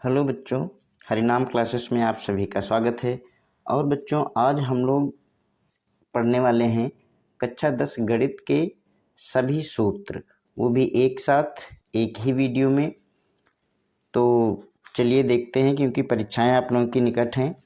Hello बच्चों, हरिनाम classes में आप सभी का स्वागत है। और बच्चों, आज हम लोग पढ़ने वाले हैं कक्षा 10 गणित के सभी सूत्र, वो भी एक साथ एक ही वीडियो में। तो चलिए देखते हैं, क्योंकि परीक्षाएं आप लोगों की निकट हैं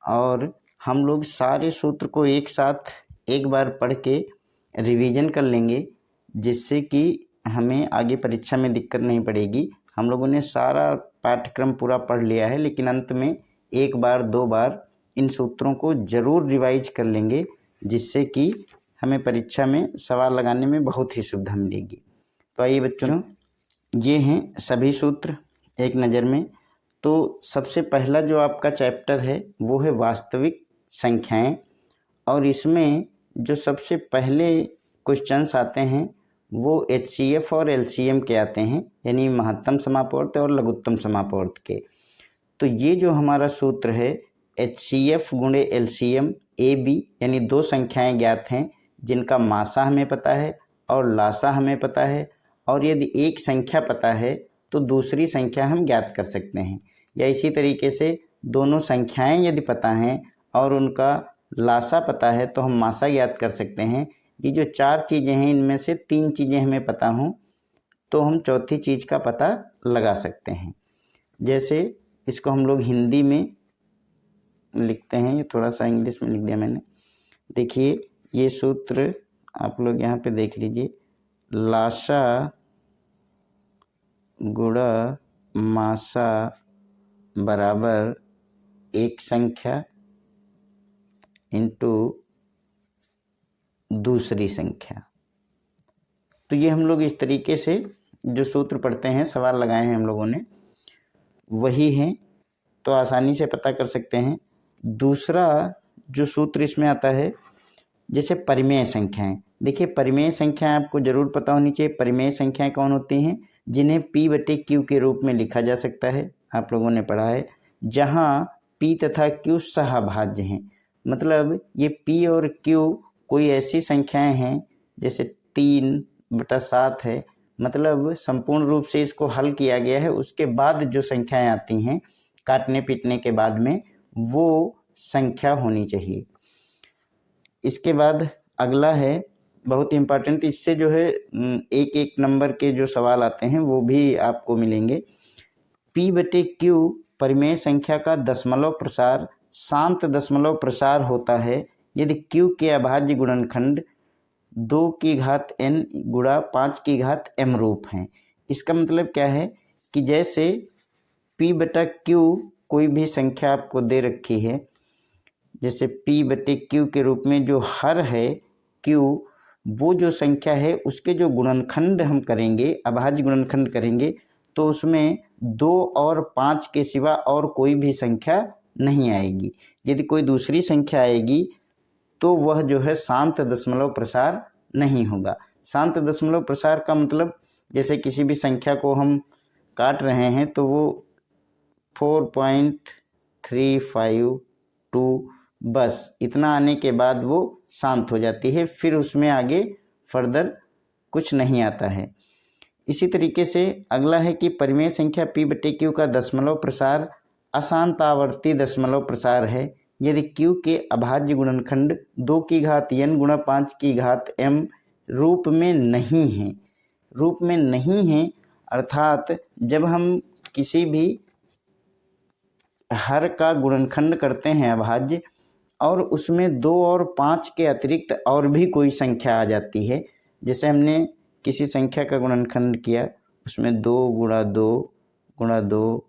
और हम लोग सारे सूत्र को एक साथ एक बार पढ़ के रिवीजन कर लेंगे, जिससे कि हमें आगे परीक्षा में दिक्कत नहीं पड़ेगी। हम लोगों ने सारा पाठ्यक्रम पूरा पढ़ लिया है, लेकिन अंत में एक बार दो बार इन सूत्रों को ज़रूर रिवाइज कर लेंगे, जिससे कि हमें परीक्षा में सवाल लगाने में बहुत ही सुविधा मिलेगी। तो आइए बच्चों, ये हैं सभी सूत्र एक नज़र में। तो सबसे पहला जो आपका चैप्टर है वो है वास्तविक संख्याएं, और इसमें जो सबसे पहले क्वेश्चंस आते हैं वो HCF और LCM के आते हैं, यानी महत्तम समापवर्त और लघुत्तम समापवर्त के। तो ये जो हमारा सूत्र है HCF गुणे LCM AB, यानी दो संख्याएं ज्ञात हैं जिनका मासा हमें पता है और लासा हमें पता है, और यदि एक संख्या पता है तो दूसरी संख्या हम ज्ञात कर सकते हैं। या इसी तरीके से दोनों संख्याएं यदि पता हैं और उनका लासा पता है तो हम मासा ज्ञात कर सकते हैं। ये जो चार चीज़ें हैं, इनमें से तीन चीज़ें हमें पता हों तो हम चौथी चीज़ का पता लगा सकते हैं। जैसे इसको हम लोग हिंदी में लिखते हैं, ये थोड़ा सा इंग्लिश में लिख दिया मैंने। देखिए ये सूत्र आप लोग यहाँ पे देख लीजिए, लासा गुणा मासा बराबर एक संख्या इंटू दूसरी संख्या। तो ये हम लोग इस तरीके से जो सूत्र पढ़ते हैं, सवाल लगाए हैं हम लोगों ने, वही हैं, तो आसानी से पता कर सकते हैं। दूसरा जो सूत्र इसमें आता है, जैसे परिमेय संख्याएं। देखिए परिमेय संख्याएं आपको जरूर पता होनी चाहिए। परिमेय संख्याएं कौन होती हैं? जिन्हें P/Q के रूप में लिखा जा सकता है, आप लोगों ने पढ़ा है, जहां P तथा Q सहभाज्य हैं। मतलब ये P और Q कोई ऐसी संख्याएं हैं, जैसे 3/7 है, मतलब संपूर्ण रूप से इसको हल किया गया है, उसके बाद जो संख्याएं आती हैं काटने पीटने के बाद में, वो संख्या होनी चाहिए। इसके बाद अगला है बहुत इम्पॉर्टेंट, इससे जो है एक एक नंबर के जो सवाल आते हैं वो भी आपको मिलेंगे। P/Q परिमेय संख्या का दशमलव प्रसार शांत दशमलव प्रसार होता है यदि Q के अभाज्य गुणनखंड 2n गुणा 5m रूप हैं। इसका मतलब क्या है कि जैसे P/Q कोई भी संख्या आपको दे रखी है, जैसे P/Q के रूप में जो हर है Q, वो जो संख्या है उसके जो गुणनखंड हम करेंगे, अभाज्य गुणनखंड करेंगे, तो उसमें 2 और 5 के सिवा और कोई भी संख्या नहीं आएगी। यदि कोई दूसरी संख्या आएगी तो वह जो है शांत दशमलव प्रसार नहीं होगा। शांत दशमलव प्रसार का मतलब, जैसे किसी भी संख्या को हम काट रहे हैं तो वो 4.352 बस इतना आने के बाद वो शांत हो जाती है, फिर उसमें आगे फर्दर कुछ नहीं आता है। इसी तरीके से अगला है कि परिमेय संख्या P/Q का दशमलव प्रसार अशांत आवर्ती दशमलव प्रसार है यदि Q के अभाज्य गुणनखंड 2n गुणा 5m रूप में नहीं है। रूप में नहीं है अर्थात जब हम किसी भी हर का गुणनखंड करते हैं अभाज्य, और उसमें 2 और 5 के अतिरिक्त और भी कोई संख्या आ जाती है, जैसे हमने किसी संख्या का गुणनखंड किया, उसमें 2 गुणा 2 गुणा 2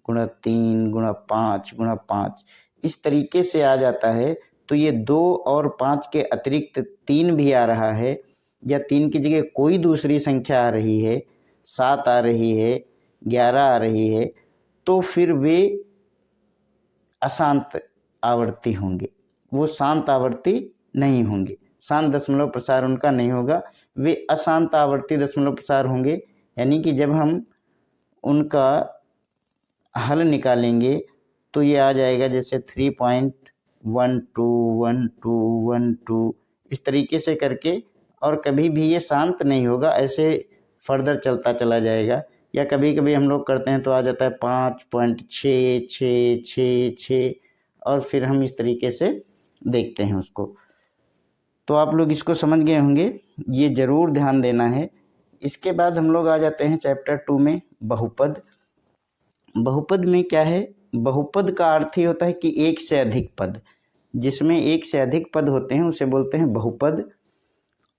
गुणा 3 गुणा 5 गुणा 5 इस तरीके से आ जाता है, तो ये 2 और 5 के अतिरिक्त 3 भी आ रहा है, या 3 की जगह कोई दूसरी संख्या आ रही है, 7 आ रही है, 11 आ रही है, तो फिर वे अशांत आवर्ती होंगे, वो शांत आवर्ती नहीं होंगे। शांत दशमलव प्रसार उनका नहीं होगा, वे अशांत आवर्ती दशमलव प्रसार होंगे। यानी कि जब हम उनका हल निकालेंगे तो ये आ जाएगा जैसे 3.121212 इस तरीके से करके, और कभी भी ये शांत नहीं होगा, ऐसे फर्दर चलता चला जाएगा। या कभी कभी हम लोग करते हैं तो आ जाता है 5.66666 और फिर हम इस तरीके से देखते हैं उसको। तो आप लोग इसको समझ गए होंगे, ये ज़रूर ध्यान देना है। इसके बाद हम लोग आ जाते हैं चैप्टर 2 में, बहुपद। बहुपद में क्या है, बहुपद का अर्थ ही होता है कि एक से अधिक पद, जिसमें एक से अधिक पद होते हैं उसे बोलते हैं बहुपद।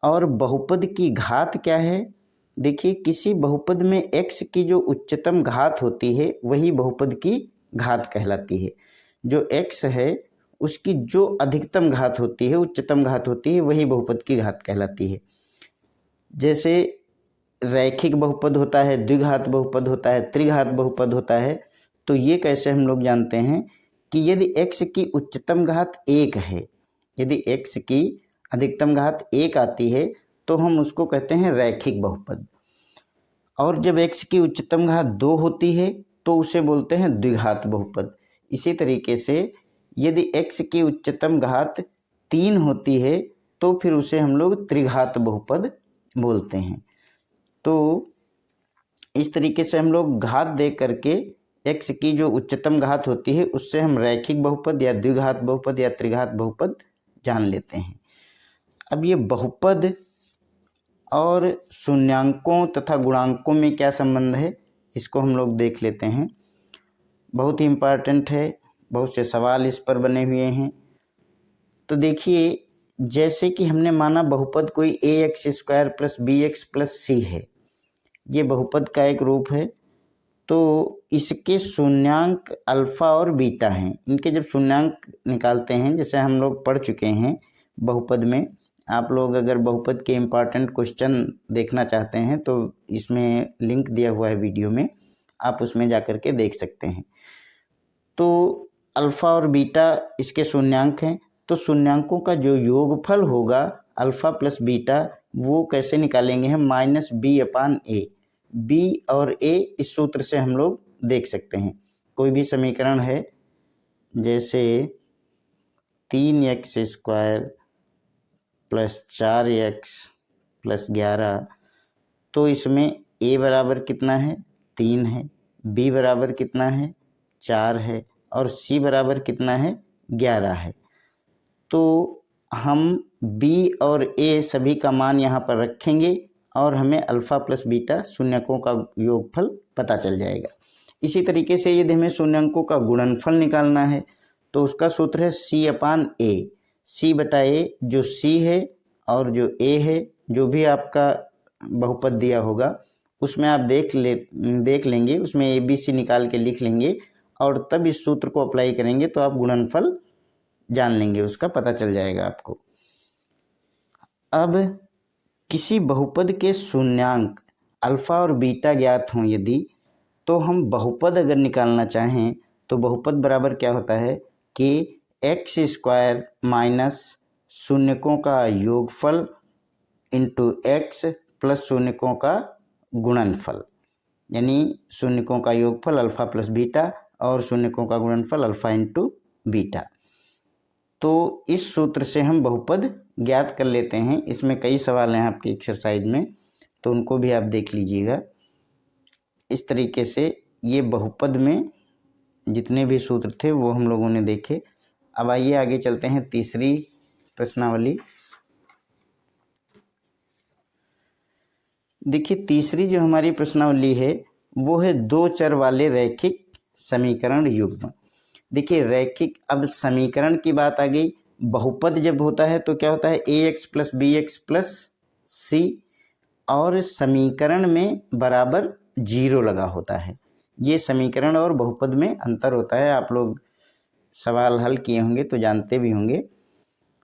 और बहुपद की घात क्या है, देखिए किसी बहुपद में x की जो उच्चतम घात होती है वही बहुपद की घात कहलाती है। जो x है उसकी जो अधिकतम घात होती है, उच्चतम घात होती है, वही बहुपद की घात कहलाती है। जैसे रैखिक बहुपद होता है, द्विघात बहुपद होता है, त्रिघात बहुपद होता है। तो ये कैसे हम लोग जानते हैं कि यदि x की उच्चतम घात 1 है, यदि x की अधिकतम घात 1 आती है तो हम उसको कहते हैं रैखिक बहुपद। और जब x की उच्चतम घात 2 होती है तो उसे बोलते हैं द्विघात बहुपद। इसी तरीके से यदि x की उच्चतम घात 3 होती है तो फिर उसे हम लोग त्रिघात बहुपद बोलते हैं। तो इस तरीके से हम लोग घात दे करके x की जो उच्चतम घात होती है उससे हम रैखिक बहुपद या द्विघात बहुपद या त्रिघात बहुपद जान लेते हैं। अब ये बहुपद और शून्यांकों तथा गुणांकों में क्या संबंध है, इसको हम लोग देख लेते हैं। बहुत ही इम्पॉर्टेंट है, बहुत से सवाल इस पर बने हुए हैं। तो देखिए, जैसे कि हमने माना बहुपद कोई ax² + bx + c है, ये बहुपद का एक रूप है। तो इसके शून्यांक अल्फ़ा और बीटा हैं। इनके जब शून्यांक निकालते हैं, जैसे हम लोग पढ़ चुके हैं बहुपद में, आप लोग अगर बहुपद के इम्पॉर्टेंट क्वेश्चन देखना चाहते हैं तो इसमें लिंक दिया हुआ है वीडियो में, आप उसमें जा कर के देख सकते हैं। तो अल्फ़ा और बीटा इसके शून्यांक हैं। तो शून्यांकों का जो योगफल होगा अल्फ़ा + बीटा, वो कैसे निकालेंगे हम, -b/a। b और a इस सूत्र से हम लोग देख सकते हैं। कोई भी समीकरण है, जैसे 3x² + 4x + 11, तो इसमें a बराबर कितना है, 3 है, b बराबर कितना है, 4 है, और c बराबर कितना है, 11 है। तो हम b और a सभी का मान यहाँ पर रखेंगे और हमें अल्फ़ा + बीटा शून्यकों का योगफल पता चल जाएगा। इसी तरीके से यदि हमें शून्यकों का गुणनफल निकालना है तो उसका सूत्र है c/a। c/a जो c है और जो a है, जो भी आपका बहुपद दिया होगा उसमें आप देख लेंगे, उसमें ABC निकाल के लिख लेंगे और तब इस सूत्र को अप्लाई करेंगे तो आप गुणनफल जान लेंगे, उसका पता चल जाएगा आपको। अब किसी बहुपद के शून्यांक अल्फ़ा और बीटा ज्ञात हों यदि, तो हम बहुपद अगर निकालना चाहें तो बहुपद बराबर क्या होता है कि x² - शून्यकों का योगफल इंटू x + शून्यकों का गुणनफल, यानी शून्यकों का योगफल अल्फ़ा + बीटा और शून्यकों का गुणनफल अल्फ़ा × बीटा। तो इस सूत्र से हम बहुपद ज्ञात कर लेते हैं। इसमें कई सवाल हैं आपके एक्सरसाइज में, तो उनको भी आप देख लीजिएगा। इस तरीके से ये बहुपद में जितने भी सूत्र थे वो हम लोगों ने देखे। अब आइए आगे चलते हैं तीसरी प्रश्नावली। देखिए, तीसरी जो हमारी प्रश्नावली है वो है 2 चर वाले रैखिक समीकरण युग्म। देखिए रैखिक, अब समीकरण की बात आ गई। बहुपद जब होता है तो क्या होता है, ax + bx + c, और समीकरण में बराबर 0 लगा होता है। ये समीकरण और बहुपद में अंतर होता है। आप लोग सवाल हल किए होंगे तो जानते भी होंगे,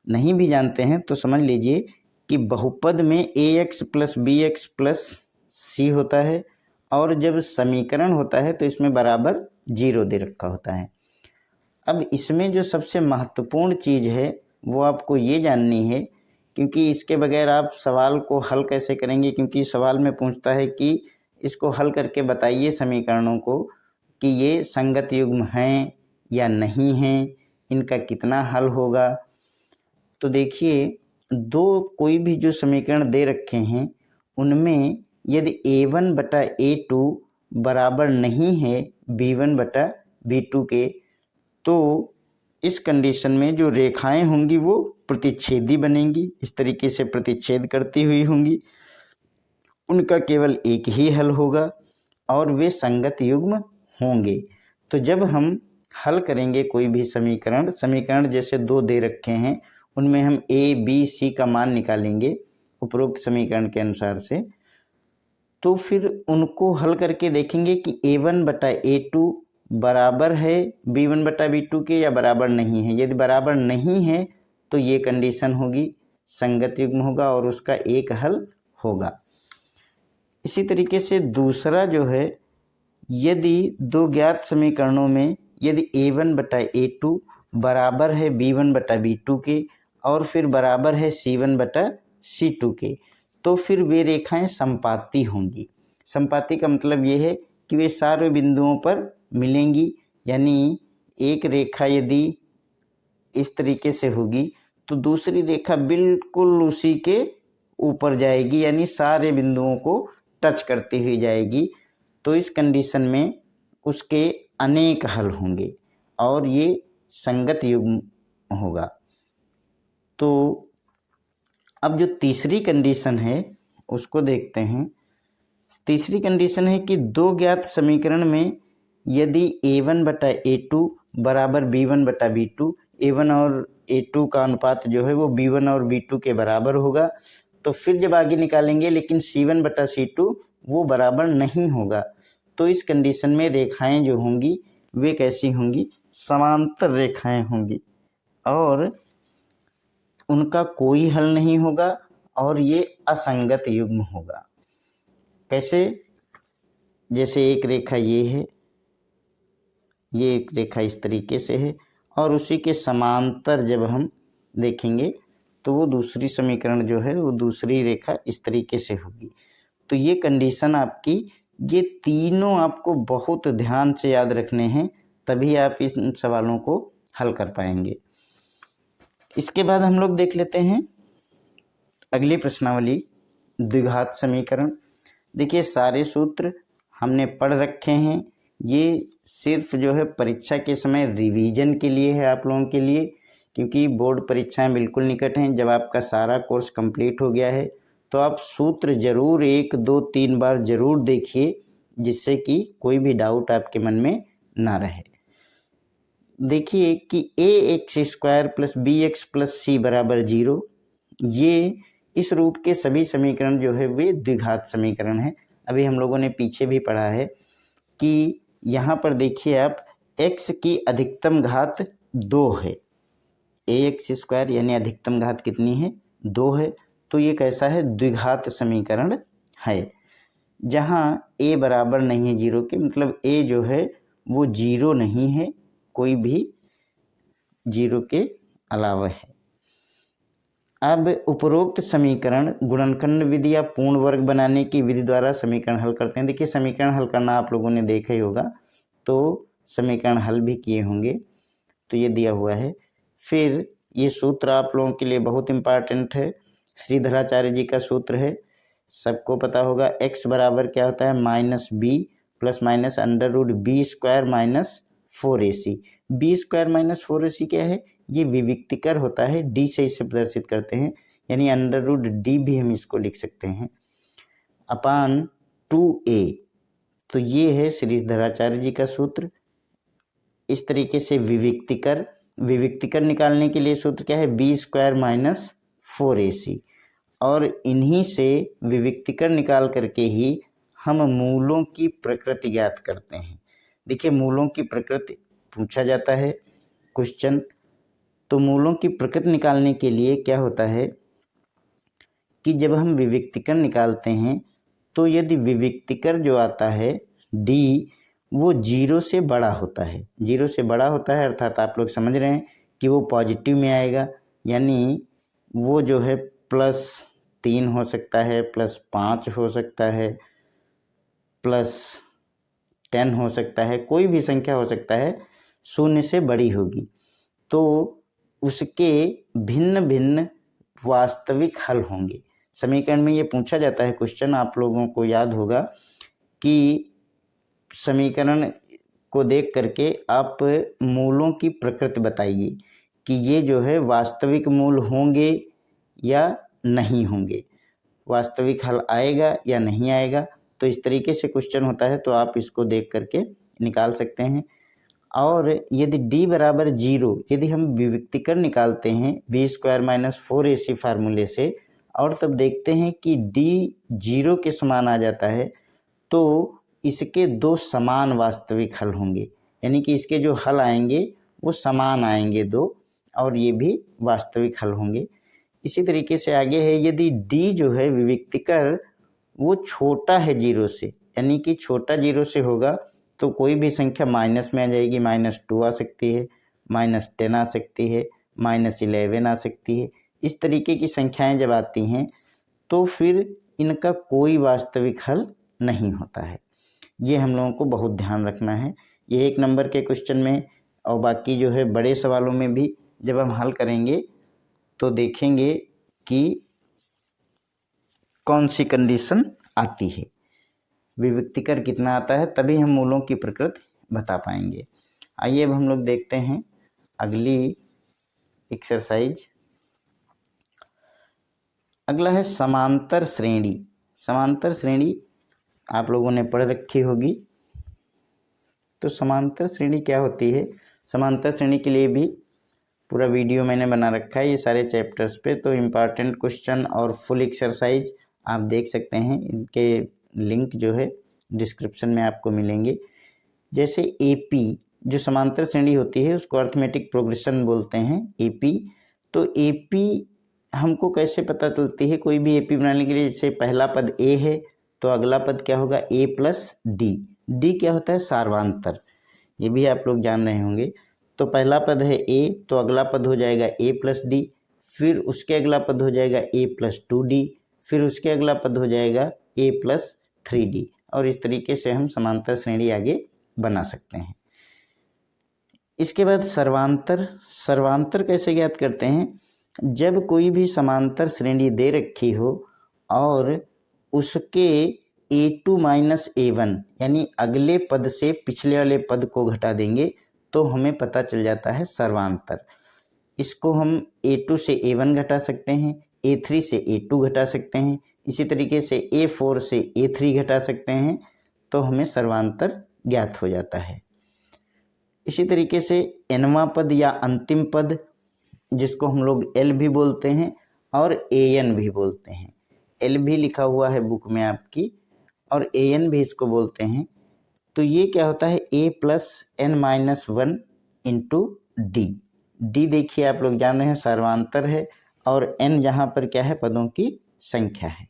नहीं भी जानते हैं तो समझ लीजिए कि बहुपद में ax + bx + c होता है, और जब समीकरण होता है तो इसमें बराबर 0 दे रखा होता है। अब इसमें जो सबसे महत्वपूर्ण चीज़ है वो आपको ये जाननी है, क्योंकि इसके बगैर आप सवाल को हल कैसे करेंगे, क्योंकि सवाल में पूछता है कि इसको हल करके बताइए समीकरणों को कि ये संगत युग्म हैं या नहीं हैं, इनका कितना हल होगा। तो देखिए, कोई भी जो समीकरण दे रखे हैं उनमें यदि a1/a2 बराबर नहीं है b1/b2 के, तो इस कंडीशन में जो रेखाएं होंगी वो प्रतिच्छेदी बनेंगी, इस तरीके से प्रतिच्छेद करती हुई होंगी, उनका केवल एक ही हल होगा और वे संगत युग्म होंगे। तो जब हम हल करेंगे कोई भी समीकरण जैसे दो दे रखे हैं, उनमें हम a, b, c का मान निकालेंगे उपरोक्त समीकरण के अनुसार से, तो फिर उनको हल करके देखेंगे कि a1/a2 बराबर है b1/b2 के या बराबर नहीं है। यदि बराबर नहीं है तो ये कंडीशन होगी, संगत युग्म होगा और उसका एक हल होगा। इसी तरीके से दूसरा जो है, यदि दो ज्ञात समीकरणों में यदि a1/a2 बराबर है b1/b2 के और फिर बराबर है c1/c2 के, तो फिर वे रेखाएं संपाती होंगी। संपाती का मतलब ये है कि वे सारे बिंदुओं पर मिलेंगी, यानी एक रेखा यदि इस तरीके से होगी तो दूसरी रेखा बिल्कुल उसी के ऊपर जाएगी, यानी सारे बिंदुओं को टच करती हुई जाएगी। तो इस कंडीशन में उसके अनेक हल होंगे और ये संगत युग्म होगा। तो अब जो तीसरी कंडीशन है उसको देखते हैं। तीसरी कंडीशन है कि दो ज्ञात समीकरण में यदि a1/a2 बराबर b1/b2, a1 और a2 का अनुपात जो है वो b1 और b2 के बराबर होगा, तो फिर जब आगे निकालेंगे लेकिन c1/c2 वो बराबर नहीं होगा, तो इस कंडीशन में रेखाएं जो होंगी वे कैसी होंगी, समांतर रेखाएं होंगी और उनका कोई हल नहीं होगा और ये असंगत युग्म होगा। कैसे? जैसे एक रेखा ये है, ये एक रेखा इस तरीके से है और उसी के समांतर जब हम देखेंगे तो वो दूसरी समीकरण जो है वो दूसरी रेखा इस तरीके से होगी। तो ये कंडीशन आपकी, ये तीनों आपको बहुत ध्यान से याद रखने हैं, तभी आप इन सवालों को हल कर पाएंगे। इसके बाद हम लोग देख लेते हैं अगली प्रश्नावली, द्विघात समीकरण। देखिए सारे सूत्र हमने पढ़ रखे हैं, ये सिर्फ जो है परीक्षा के समय रिवीजन के लिए है आप लोगों के लिए, क्योंकि बोर्ड परीक्षाएं बिल्कुल निकट हैं। जब आपका सारा कोर्स कंप्लीट हो गया है तो आप सूत्र जरूर 1, 2, 3 बार जरूर देखिए, जिससे कि कोई भी डाउट आपके मन में ना रहे। देखिए कि ax² + bx + c = 0, ये इस रूप के सभी समीकरण जो है वे द्विघात समीकरण हैं। अभी हम लोगों ने पीछे भी पढ़ा है कि यहाँ पर देखिए आप x की अधिकतम घात 2 है, ax² यानी अधिकतम घात कितनी है, 2 है। तो ये कैसा है, द्विघात समीकरण है, जहाँ a बराबर नहीं है 0 के, मतलब a जो है वो 0 नहीं है, कोई भी 0 के अलावा है। अब उपरोक्त समीकरण गुणनखंड विधि या पूर्ण वर्ग बनाने की विधि द्वारा समीकरण हल करते हैं। देखिए समीकरण हल करना आप लोगों ने देखा ही होगा, तो समीकरण हल भी किए होंगे, तो ये दिया हुआ है। फिर ये सूत्र आप लोगों के लिए बहुत इम्पॉर्टेंट है, श्रीधराचार्य जी का सूत्र है, सबको पता होगा। x बराबर क्या होता है, -b + -√b² - 4ac। b² - 4ac क्या है, ये विविक्तिकर होता है, d से इसे प्रदर्शित करते हैं, यानी √d भी हम इसको लिख सकते हैं, अपान 2a। तो ये है श्रीधराचार्य जी का सूत्र। इस तरीके से विविक्तिकर निकालने के लिए सूत्र क्या है, b² - 4ac। और इन्हीं से विविक्तिकर निकाल करके ही हम मूलों की प्रकृति ज्ञात करते हैं। देखिए मूलों की प्रकृति पूछा जाता है क्वेश्चन, तो मूलों की प्रकृति निकालने के लिए क्या होता है कि जब हम विविक्तिकर निकालते हैं तो यदि विविक्तिकर जो आता है d वो 0 से बड़ा होता है, 0 से बड़ा होता है अर्थात आप लोग समझ रहे हैं कि वो पॉजिटिव में आएगा, यानी वो जो है +3 हो सकता है, +5 हो सकता है, +10 हो सकता है, कोई भी संख्या हो सकता है, 0 से बड़ी होगी। तो उसके भिन्न भिन्न वास्तविक हल होंगे। समीकरण में ये पूछा जाता है क्वेश्चन, आप लोगों को याद होगा कि समीकरण को देख करके आप मूलों की प्रकृति बताइए कि ये जो है वास्तविक मूल होंगे या नहीं होंगे, वास्तविक हल आएगा या नहीं आएगा। तो इस तरीके से क्वेश्चन होता है, तो आप इसको देख करके निकाल सकते हैं। और यदि d बराबर 0, यदि हम विविक्तीकरण निकालते हैं b² - 4ac फार्मूले से, और तब देखते हैं कि d 0 के समान आ जाता है, तो इसके दो समान वास्तविक हल होंगे, यानी कि इसके जो हल आएंगे वो समान आएंगे दो, और ये भी वास्तविक हल होंगे। इसी तरीके से आगे है, यदि d जो है विविक्तीकर वो छोटा है 0 से, यानी कि छोटा 0 से होगा, तो कोई भी संख्या माइनस में आ जाएगी, -2 आ सकती है, -10 आ सकती है, -11 आ सकती है। इस तरीके की संख्याएं जब आती हैं तो फिर इनका कोई वास्तविक हल नहीं होता है। ये हम लोगों को बहुत ध्यान रखना है। ये 1 नंबर के क्वेश्चन में और बाकी जो है बड़े सवालों में भी जब हम हल करेंगे तो देखेंगे कि कौन सी कंडीशन आती है, विविक्तीकर कितना आता है, तभी हम मूलों की प्रकृति बता पाएंगे। आइए अब हम लोग देखते हैं अगली एक्सरसाइज। अगला है समांतर श्रेणी। समांतर श्रेणी आप लोगों ने पढ़ रखी होगी। तो समांतर श्रेणी क्या होती है, समांतर श्रेणी के लिए भी पूरा वीडियो मैंने बना रखा है, ये सारे चैप्टर्स पे। तो इम्पॉर्टेंट क्वेश्चन और फुल एक्सरसाइज आप देख सकते हैं, इनके लिंक जो है डिस्क्रिप्शन में आपको मिलेंगे। जैसे एपी जो समांतर श्रेणी होती है उसको अर्थमेटिक प्रोग्रेशन बोलते हैं, एपी। तो एपी हमको कैसे पता चलती है, कोई भी एपी बनाने के लिए, जैसे पहला पद ए है तो अगला पद क्या होगा, ए प्लस डी। डी क्या होता है, सार्वांतर, ये भी आप लोग जान रहे होंगे। तो पहला पद है ए, तो अगला पद हो जाएगा ए प्लस डी, फिर उसके अगला पद हो जाएगा ए प्लस 2d, फिर उसके अगला पद हो जाएगा ए प्लस 3d, और इस तरीके से हम समांतर श्रेणी आगे बना सकते हैं। इसके बाद सर्वांतर। सर्वांतर कैसे ज्ञात करते हैं, जब कोई भी समांतर श्रेणी दे रखी हो और उसके a2 - a1 यानी अगले पद से पिछले वाले पद को घटा देंगे तो हमें पता चल जाता है सर्वांतर। इसको हम a2 से a1 घटा सकते हैं, a3 से a2 घटा सकते हैं, इसी तरीके से a4 से a3 घटा सकते हैं, तो हमें सर्वांतर ज्ञात हो जाता है। इसी तरीके से nवां पद या अंतिम पद, जिसको हम लोग l भी बोलते हैं और an भी बोलते हैं, l भी लिखा हुआ है बुक में आपकी और an भी इसको बोलते हैं। तो ये क्या होता है, a plus n-1 into D. D देखिए आप लोग जान रहे हैं सर्वांतर है, और n यहाँ पर क्या है, पदों की संख्या है।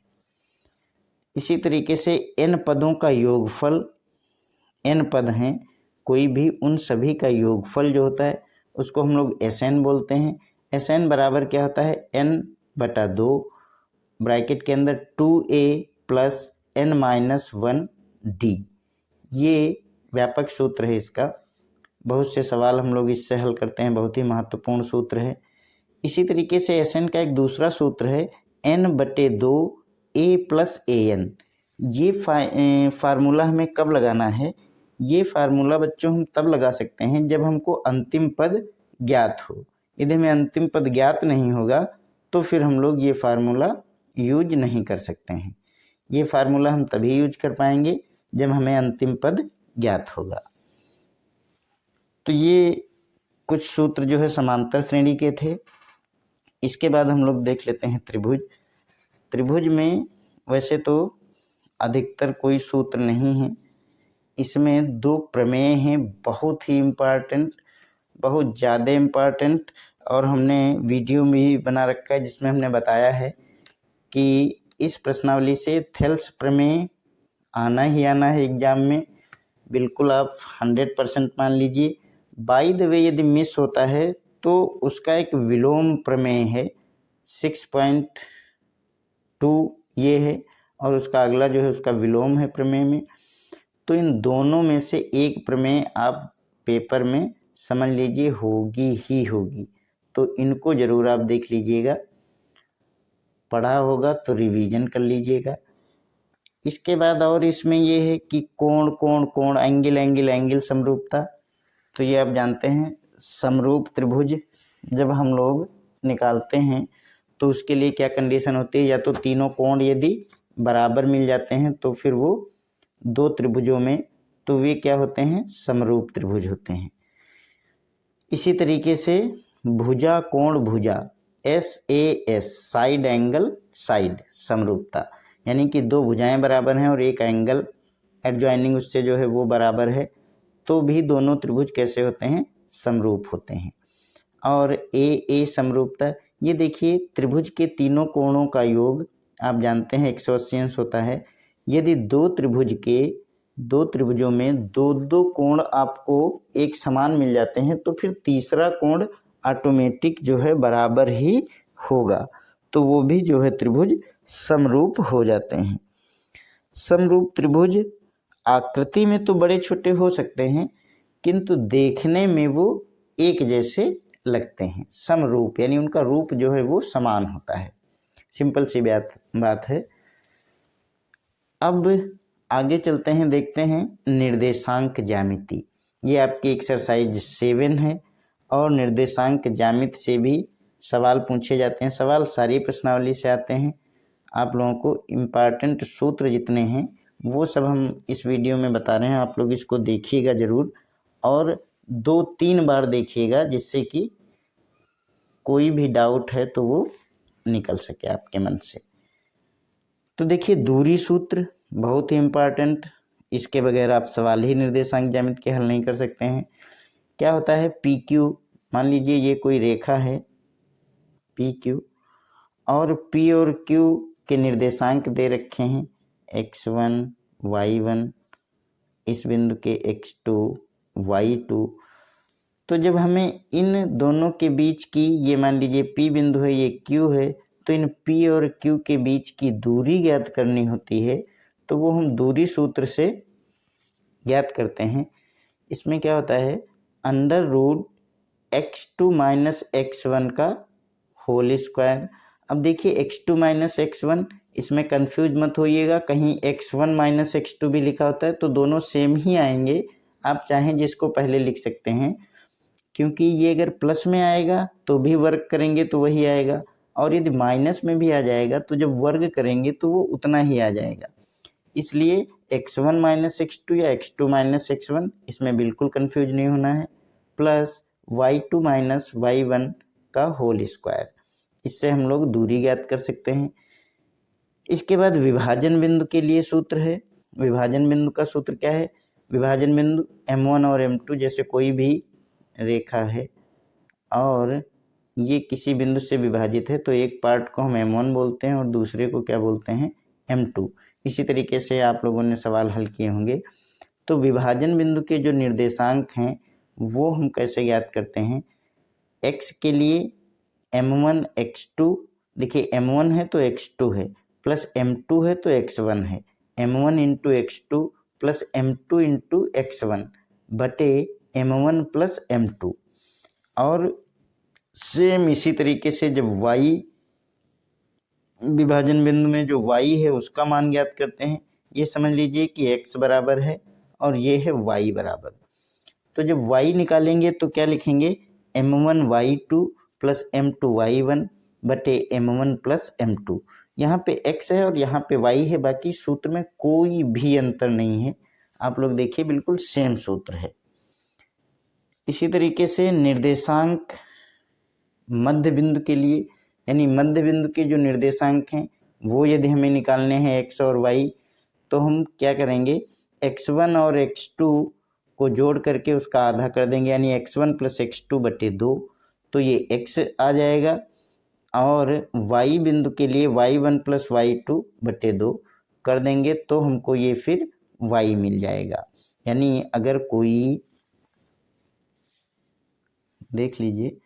इसी तरीके से n पदों का योगफल, n पद हैं कोई भी, उन सभी का योगफल जो होता है उसको हम लोग Sn बोलते हैं। Sn बराबर क्या होता है, n/2 ब्रैकेट के अंदर 2a प्लस n-1d। ये व्यापक सूत्र है इसका, बहुत से सवाल हम लोग इससे हल करते हैं, बहुत ही महत्वपूर्ण सूत्र है। इसी तरीके से Sn का एक दूसरा सूत्र है n/2 a प्लस an। ये फार्मूला हमें कब लगाना है, ये फार्मूला बच्चों हम तब लगा सकते हैं जब हमको अंतिम पद ज्ञात हो। यदि हमें अंतिम पद ज्ञात नहीं होगा तो फिर हम लोग ये फार्मूला यूज नहीं कर सकते हैं। ये फार्मूला हम तभी यूज कर पाएंगे जब हमें अंतिम पद ज्ञात होगा। तो ये कुछ सूत्र जो है समांतर श्रेणी के थे। इसके बाद हम लोग देख लेते हैं त्रिभुज। त्रिभुज में वैसे तो अधिकतर कोई सूत्र नहीं है, इसमें 2 प्रमेय हैं, बहुत ही इम्पॉर्टेंट, बहुत ज़्यादा इम्पॉर्टेंट, और हमने वीडियो में भी बना रखा है जिसमें हमने बताया है कि इस प्रश्नावली से थेल्स प्रमेय आना ही आना है एग्जाम में, बिल्कुल आप 100% मान लीजिए। बाय द वे यदि मिस होता है तो उसका एक विलोम प्रमेय है 6.2 ये है, और उसका अगला जो है उसका विलोम है प्रमेय में। तो इन दोनों में से एक प्रमेय आप पेपर में समझ लीजिए होगी ही होगी, तो इनको ज़रूर आप देख लीजिएगा, पढ़ा होगा तो रिवीजन कर लीजिएगा। इसके बाद और इसमें ये है कि कोण कोण कोण, एंगल एंगल एंगल, समरूपता। तो ये आप जानते हैं समरूप त्रिभुज जब हम लोग निकालते हैं तो उसके लिए क्या कंडीशन होती है, या तो तीनों कोण यदि बराबर मिल जाते हैं तो फिर वो दो त्रिभुजों में, तो वे क्या होते हैं, समरूप त्रिभुज होते हैं। इसी तरीके से भुजा कोण भुजा, SAS, साइड एंगल साइड, समरूपता, यानी कि दो भुजाएं बराबर हैं और एक एंगल एडजॉइनिंग उससे जो है वो बराबर है, तो भी दोनों त्रिभुज कैसे होते हैं, समरूप होते हैं। और AA समरूपता, ये देखिए त्रिभुज के तीनों कोणों का योग आप जानते हैं 180 अंश होता है। यदि दो त्रिभुजों में दो दो कोण आपको एक समान मिल जाते हैं तो फिर तीसरा कोण ऑटोमेटिक जो है बराबर ही होगा, तो वो भी जो है त्रिभुज समरूप हो जाते हैं। समरूप त्रिभुज आकृति में तो बड़े छोटे हो सकते हैं किंतु देखने में वो एक जैसे लगते हैं। समरूप यानी उनका रूप जो है वो समान होता है। सिंपल सी बात है। अब आगे चलते हैं, देखते हैं निर्देशांक ज्यामिति। ये आपकी एक्सरसाइज 7 है और निर्देशांक ज्यामिति से भी सवाल पूछे जाते हैं। सवाल सारी प्रश्नावली से आते हैं। आप लोगों को इम्पॉर्टेंट सूत्र जितने हैं वो सब हम इस वीडियो में बता रहे हैं। आप लोग इसको देखिएगा ज़रूर और 2-3 बार देखिएगा, जिससे कि कोई भी डाउट है तो वो निकल सके आपके मन से। तो देखिए दूरी सूत्र बहुत ही इम्पॉर्टेंट, इसके बगैर आप सवाल ही निर्देशांक ज्यामिति के हल नहीं कर सकते हैं। क्या होता है, PQ, मान लीजिए ये कोई रेखा है PQ और P और Q के निर्देशांक दे रखे हैं x1 y1, इस बिंदु के x2 y2। तो जब हमें इन दोनों के बीच की, ये मान लीजिए P बिंदु है, ये Q है, तो इन P और Q के बीच की दूरी ज्ञात करनी होती है, तो वो हम दूरी सूत्र से ज्ञात करते हैं। इसमें क्या होता है, √x2 - x1 का होल स्क्वायर। अब देखिए x2 - x1, इसमें कंफ्यूज मत होइएगा, कहीं x1 - x2 भी लिखा होता है तो दोनों सेम ही आएंगे। आप चाहें जिसको पहले लिख सकते हैं, क्योंकि ये अगर प्लस में आएगा तो भी वर्ग करेंगे तो वही आएगा, और यदि माइनस में भी आ जाएगा तो जब वर्ग करेंगे तो वो उतना ही आ जाएगा। इसलिए x1 - x2 या x2 - x1, इसमें बिल्कुल कंफ्यूज नहीं होना है, प्लस y2 - y1 का होल स्क्वायर। इससे हम लोग दूरी ज्ञात कर सकते हैं। इसके बाद विभाजन बिंदु के लिए सूत्र है। विभाजन बिंदु का सूत्र क्या है, विभाजन बिंदु M1 और M2 जैसे कोई भी रेखा है और ये किसी बिंदु से विभाजित है तो एक पार्ट को हम M1 बोलते हैं और दूसरे को क्या बोलते हैं, M2। इसी तरीके से आप लोगों ने सवाल हल किए होंगे। तो विभाजन बिंदु के जो निर्देशांक हैं वो हम कैसे ज्ञात करते हैं, x के लिए M1 x2, देखिए M1 है तो x2 है, प्लस M2 है तो x1 है, M1 × x2 plus M2 × x1 बटे M1 प्लस M2। और सेम इसी तरीके से जब y विभाजन बिंदु में जो y है उसका मान ज्ञात करते हैं। ये समझ लीजिए कि x बराबर है और ये है y बराबर। तो जब y निकालेंगे तो क्या लिखेंगे, M1 y2 plus M2 y1 बटे M1 प्लस M2। यहाँ पे x है और यहाँ पे y है, बाकी सूत्र में कोई भी अंतर नहीं है। आप लोग देखिए बिल्कुल सेम सूत्र है। इसी तरीके से निर्देशांक मध्य बिंदु के लिए, यानी मध्य बिंदु के जो निर्देशांक हैं वो यदि हमें निकालने हैं x और y, तो हम क्या करेंगे, x1 और x2 को जोड़ करके उसका आधा कर देंगे, यानी x1 प्लस x2 बटे 2, तो ये x आ जाएगा। और y बिंदु के लिए y1 प्लस y2 बटे 2 कर देंगे तो हमको ये फिर y मिल जाएगा। यानी अगर कोई, देख लीजिए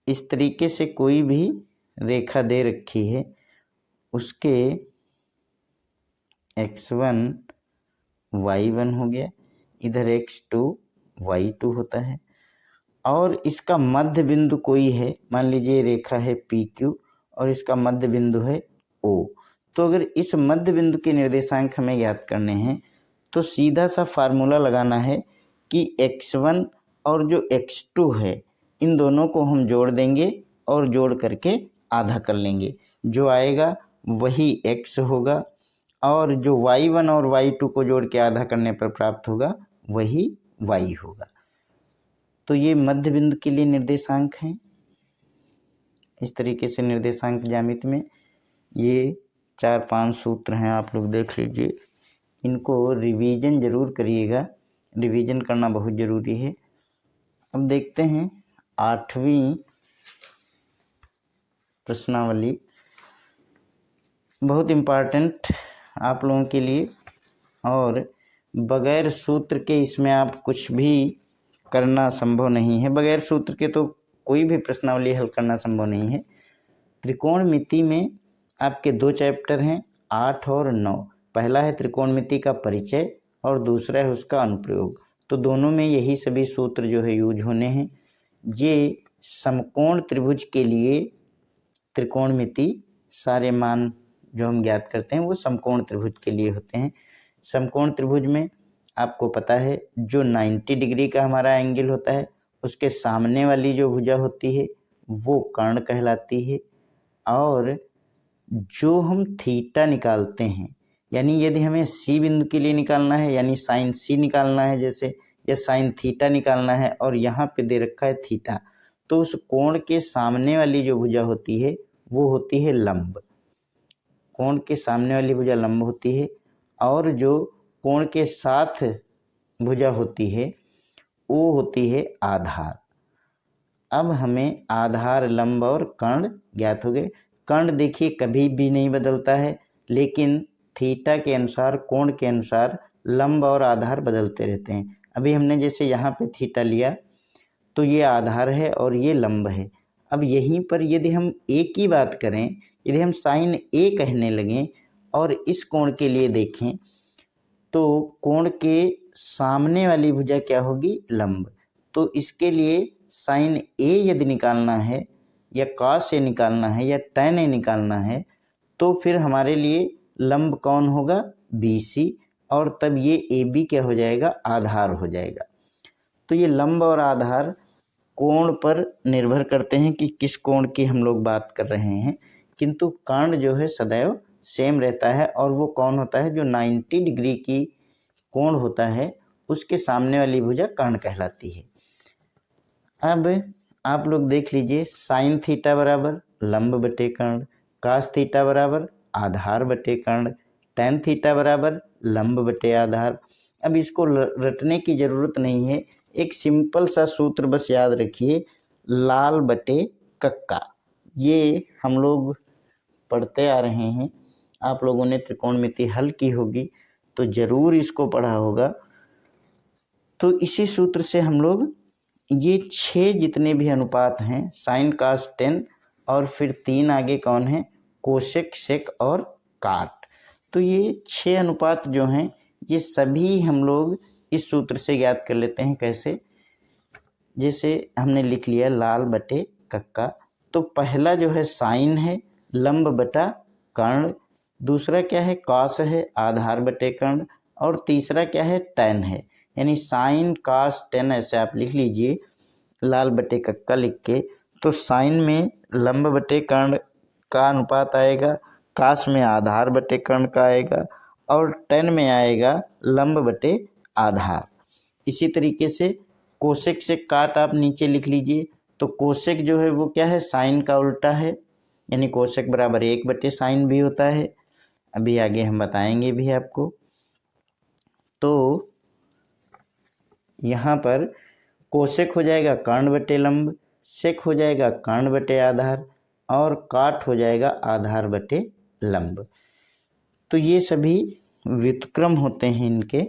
इस तरीके से कोई भी रेखा दे रखी है, उसके x1 y1 हो गया, इधर x2 y2 होता है, और इसका मध्य बिंदु कोई है, मान लीजिए रेखा है PQ और इसका मध्य बिंदु है O, तो अगर इस मध्य बिंदु के निर्देशांक हमें ज्ञात करने हैं तो सीधा सा फार्मूला लगाना है कि x1 और जो x2 है इन दोनों को हम जोड़ देंगे और जोड़ करके आधा कर लेंगे, जो आएगा वही x होगा, और जो y1 और y2 को जोड़ के आधा करने पर प्राप्त होगा वही y होगा। तो ये मध्य बिंदु के लिए निर्देशांक हैं। इस तरीके से निर्देशांक ज्यामिति में ये 4-5 सूत्र हैं, आप लोग देख लीजिए, इनको रिवीजन ज़रूर करिएगा, रिवीजन करना बहुत ज़रूरी है। अब देखते हैं 8वीं प्रश्नावली, बहुत इम्पॉर्टेंट आप लोगों के लिए, और बगैर सूत्र के इसमें आप कुछ भी करना संभव नहीं है। बगैर सूत्र के तो कोई भी प्रश्नावली हल करना संभव नहीं है। त्रिकोणमिति में आपके 2 चैप्टर हैं, 8 और 9। पहला है त्रिकोणमिति का परिचय और दूसरा है उसका अनुप्रयोग। तो दोनों में यही सभी सूत्र जो है यूज होने हैं। ये समकोण त्रिभुज के लिए त्रिकोणमिति सारे मान जो हम ज्ञात करते हैं वो समकोण त्रिभुज के लिए होते हैं। समकोण त्रिभुज में आपको पता है जो 90 डिग्री का हमारा एंगल होता है उसके सामने वाली जो भुजा होती है वो कर्ण कहलाती है, और जो हम थीटा निकालते हैं, यानी यदि हमें सी बिंदु के लिए निकालना है यानी साइन सी निकालना है जैसे, या साइन थीटा निकालना है और यहाँ पे दे रखा है थीटा, तो उस कोण के सामने वाली जो भुजा होती है वो होती है लंब। कोण के सामने वाली भुजा लंब होती है, और जो कोण के साथ भुजा होती है वो होती है आधार। अब हमें आधार, लंब और कर्ण ज्ञात हो गए। कर्ण देखिए कभी भी नहीं बदलता है, लेकिन थीटा के अनुसार, कोण के अनुसार लंब और आधार बदलते रहते हैं। अभी हमने जैसे यहाँ पे थीटा लिया तो ये आधार है और ये लंब है। अब यहीं पर यदि हम ए की बात करें, यदि हम साइन ए कहने लगें और इस कोण के लिए देखें तो कोण के सामने वाली भुजा क्या होगी? लंब। तो इसके लिए साइन ए यदि निकालना है या कॉस ए निकालना है या टैन ए निकालना है तो फिर हमारे लिए लंब कौन होगा? BC, और तब ये AB क्या हो जाएगा? आधार हो जाएगा। तो ये लंब और आधार कोण पर निर्भर करते हैं कि किस कोण की हम लोग बात कर रहे हैं, किंतु कर्ण जो है सदैव सेम रहता है, और वो कौन होता है? जो 90 डिग्री की कोण होता है उसके सामने वाली भुजा कर्ण कहलाती है। अब आप लोग देख लीजिए, साइन थीटा बराबर लंब बटे कर्ण, कास थीटा बराबर आधार बटे कर्ण, टैन थीटा बराबर लंब बटे आधार। अब इसको रटने की ज़रूरत नहीं है, एक सिंपल सा सूत्र बस याद रखिए, लाल बटे कक्का। ये हम लोग पढ़ते आ रहे हैं, आप लोगों ने त्रिकोणमिति हल की होगी तो ज़रूर इसको पढ़ा होगा। तो इसी सूत्र से हम लोग ये 6 जितने भी अनुपात हैं, साइन कास टेन, और फिर 3 आगे कौन है? कोसेक, सेक और काट। तो ये 6 अनुपात जो हैं ये सभी हम लोग इस सूत्र से ज्ञात कर लेते हैं। कैसे? जैसे हमने लिख लिया लाल बटे कक्का, तो पहला जो है साइन है लंब बटा कर्ण, दूसरा क्या है? कॉस है आधार बटे कर्ण, और तीसरा क्या है? टैन है। यानी साइन कास टेन ऐसे आप लिख लीजिए लाल बटे कक्का लिख के। तो साइन में लंब बटे कर्ण का अनुपात आएगा, कास में आधार बटे कर्ण का आएगा, और टेन में आएगा लंब बटे आधार। इसी तरीके से कोसेक से काट आप नीचे लिख लीजिए। तो कोसेक जो है वो क्या है? साइन का उल्टा है, यानी कोसेक बराबर 1 बटे साइन भी होता है। अभी आगे हम बताएंगे भी आपको। तो यहाँ पर कोसेक हो जाएगा कर्ण बटे लंब, सेक हो जाएगा कर्ण बटे आधार, और काट हो जाएगा आधार बटे लंब। तो ये सभी व्युत्क्रम होते हैं इनके।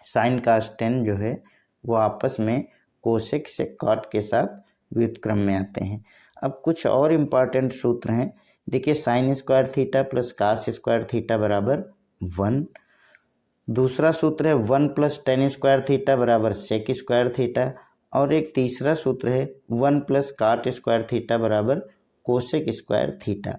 साइन कास टेन जो है वो आपस में कोसेक से काट के साथ व्युत्क्रम में आते हैं। अब कुछ और इम्पॉर्टेंट सूत्र हैं। देखिए, sine square theta plus cos square theta बराबर 1। दूसरा सूत्र है 1 प्लस टेन स्क्वायर थीटा बराबर सेक स्क्वायर थीटा, और एक तीसरा सूत्र है 1 प्लस काट स्क्वायर थीटा बराबर कोसेक स्क्वायर थीटा।